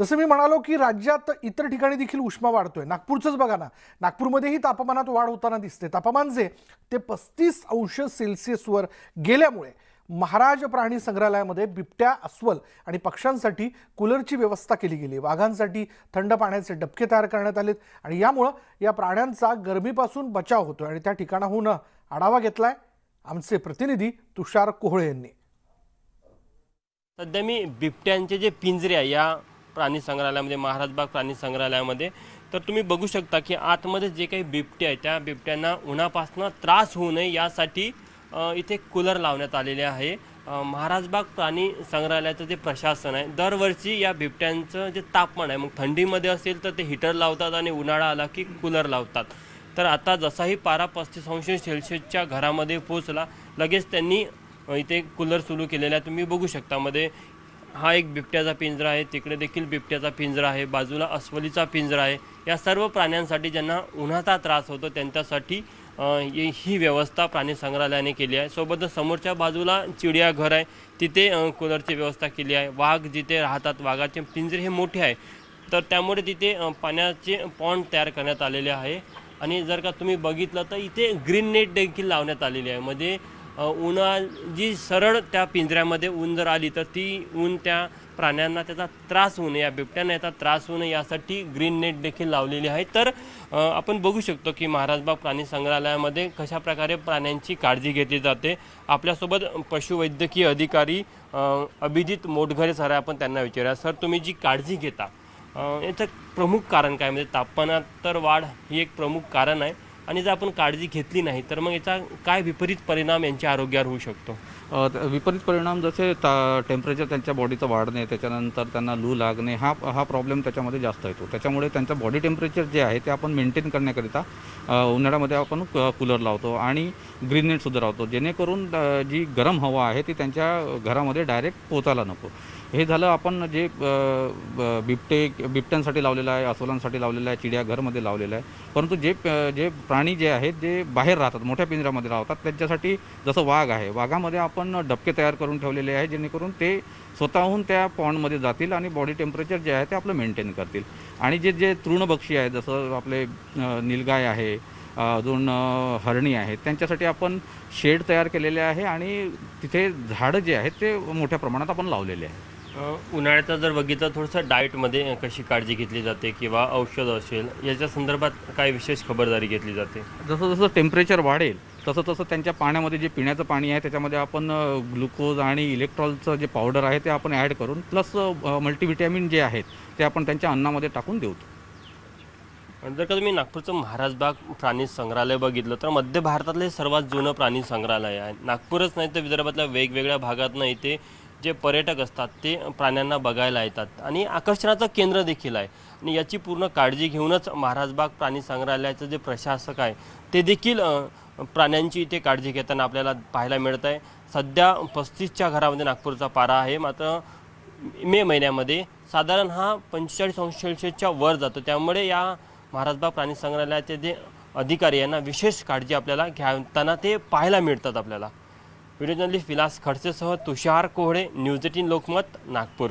जसं मी म्हणालो की राज्यात इतर ठिकाणी देखील उष्मा वाढतोय. नागपूरचंच बघा ना, नागपूरमध्येही तापमानात वाढ होताना दिसते. तापमान जे ते 35°C गेल्यामुळे महाराज प्राणी संग्रहालयामध्ये बिबट्या, अस्वल आणि पक्ष्यांसाठी कूलरची व्यवस्था केली गेली. वाघांसाठी थंड पाण्याचे डबके तयार करण्यात आलेत आणि यामुळे या प्राण्यांचा गरमीपासून बचाव होतोय. आणि त्या ठिकाणाहून आढावा घेतलाय आमचे प्रतिनिधी तुषार कोहळे यांनी. सध्या मी बिबट्यांचे जे पिंजरे आहे या प्राणी संग्रहालयामध्ये, महाराजबाग प्राणी संग्रहालयामध्ये, तर तुम्ही बघू शकता की आतमध्ये जे काही बिबटे आहेत त्या बिबट्यांना उन्हापासून त्रास होऊ नये यासाठी इथे कूलर लावण्यात आलेले आहे. महाराजबाग प्राणी संग्रहालयाचं जे प्रशासन आहे, दरवर्षी या बिबट्यांचं जे तापमान आहे, मग थंडीमध्ये असेल तर ते हीटर लावतात आणि उन्हाळा आला की कूलर लावतात. तर आता जसाही पारा 35°C घरामध्ये पोचला, लगेच त्यांनी इथे कूलर सुरू केलेला आहे. तुम्ही बघू शकता मध्ये हा एक बिबट्याचा पिंजरा आहे, तिकडे देखील बिबट्याचा पिंजरा आहे, बाजूला अस्वलीचा पिंजरा आहे. या सर्व प्राण्यांसाठी ज्यांना उन्हाचा त्रास होतो त्यांच्यासाठी ही व्यवस्था प्राणी संग्रहालयाने केली आहे. सोबतच समोरच्या बाजूला चिडियाघर आहे, तिथे कूलरची व्यवस्था केली आहे. वाघ जिथे राहतात, वाघाचे पिंजरे हे मोठे आहे, तर त्यामुळे तिथे पाण्याचे पॉन्ड तयार करण्यात आलेले आहे. आणि जर का तुम्ही बघितलं तर इथे ग्रीन नेट देखील लावण्यात आलेली आहे. मध्ये उन्हा जी सरळ त्या पिंजऱ्यामध्ये ऊन जर आली तर ती ऊन त्या प्राण्यांना त्याचा त्रास होऊ नये, या बिबट्यांना याचा त्रास होऊ नये यासाठी ग्रीन नेट देखील लावलेली आहे. तर आपण बघू शकतो की महाराजबाग प्राणी संग्रहालयामध्ये कशा प्रकारे प्राण्यांची काळजी घेतली जाते. आपल्यासोबत पशुवैद्यकीय अधिकारी अभिजित मोटघरे सर, आपण त्यांना विचारूया. सर, तुम्ही जी काळजी घेता याचं प्रमुख कारण काय? म्हणजे तापमानात तर वाढ ही एक प्रमुख कारण आहे, आणि जर आपण काळजी घेतली नाही तर मग याचा काय विपरीत परिणाम यांच्या आरोग्यावर होऊ शकतो? विपरीत परिणाम जसे टेम्परेचर त्यांच्या बॉडीचं वाढणे, त्याच्यानंतर त्यांना लू लागणे, हा प्रॉब्लेम त्याच्यामध्ये जास्त येतो. त्याच्यामुळे त्यांचं बॉडी टेम्परेचर जे आहे ते आपण मेंटेन करण्याकरिता उन्हाळ्यामध्ये आपण कूलर लावतो आणि ग्रीन नेटसुद्धा लावतो, जेणेकरून जी गरम हवा आहे ती त्यांच्या घरामध्ये डायरेक्ट पोचायला नको. हे झालं आपण जे बिबट्यांसाठी लावलेलं आहे, अस्वलांसाठी लावलेलं आहे, चिडियाघरमध्ये लावलेलं आहे. परंतु जे प्राणी जे आहेत जे बाहेर राहतात, मोठ्या पिंजऱ्यामध्ये राहतात, त्यांच्यासाठी जसं वाघ आहे, वाघामध्ये आपण डबके तयार करून ठेवलेले आहे, जेणेकरून ते स्वतःहून त्या पॉन्डमध्ये जातील आणि बॉडी टेम्परेचर जे आहे ते आपलं मेंटेन करतील. आणि जे तृणभक्षी आहे, जसं आपले नीलगाय आहे, अजून हरणी आहेत, त्यांच्यासाठी आपण शेड तयार केलेले आहे आणि तिथे झाडं जे आहेत ते मोठ्या प्रमाणात आपण लावलेले आहे. उन्हाळ्याचं जर बघितलं थोडंसं डाएटमध्ये कशी काळजी घेतली जाते किंवा औषध असेल याच्या संदर्भात काय विशेष खबरदारी घेतली जाते? जसं जसं टेम्परेचर वाढेल तसं त्यांच्या पाण्यामध्ये जे पिण्याचं पाणी आहे त्याच्यामध्ये आपण ग्लुकोज आणि इलेक्ट्रॉलचं जे पावडर आहे ते आपण ॲड करून प्लस मल्टीव्हिटॅमिन जे आहेत ते आपण त्यांच्या अन्नामध्ये टाकून देऊ. जर का तुम्ही नागपूरचं महाराजबाग प्राणी संग्रहालय बघितलं तर मध्य भारतातले सर्वात जुनं प्राणी संग्रहालय आहे. नागपूरच नाही तर विदर्भातल्या वेगवेगळ्या भागातनं इथे जे पर्यटक असतात ते प्राण्यांना बघायला येतात आणि आकर्षणाचं केंद्र देखील आहे. आणि याची पूर्ण काळजी घेऊनच महाराजबाग प्राणी संग्रहालयाचं जे प्रशासक आहे ते देखील प्राण्यांची इथे काळजी घेताना आपल्याला पाहायला मिळत आहे. सध्या 35च्या घरामध्ये नागपूरचा पारा आहे, मात्र मे महिन्यामध्ये साधारण हा 45°C वर जातो. त्यामुळे या महाराजबाग प्राणी संग्रहालयाचे जे अधिकारी यांना विशेष काळजी आपल्याला घेताना ते पाहायला मिळतात आपल्याला. व्हिडिओ जर्नलिस्ट विलास खडसेसह तुषार कोहळे, न्यूज 18 लोकमत, नागपूर.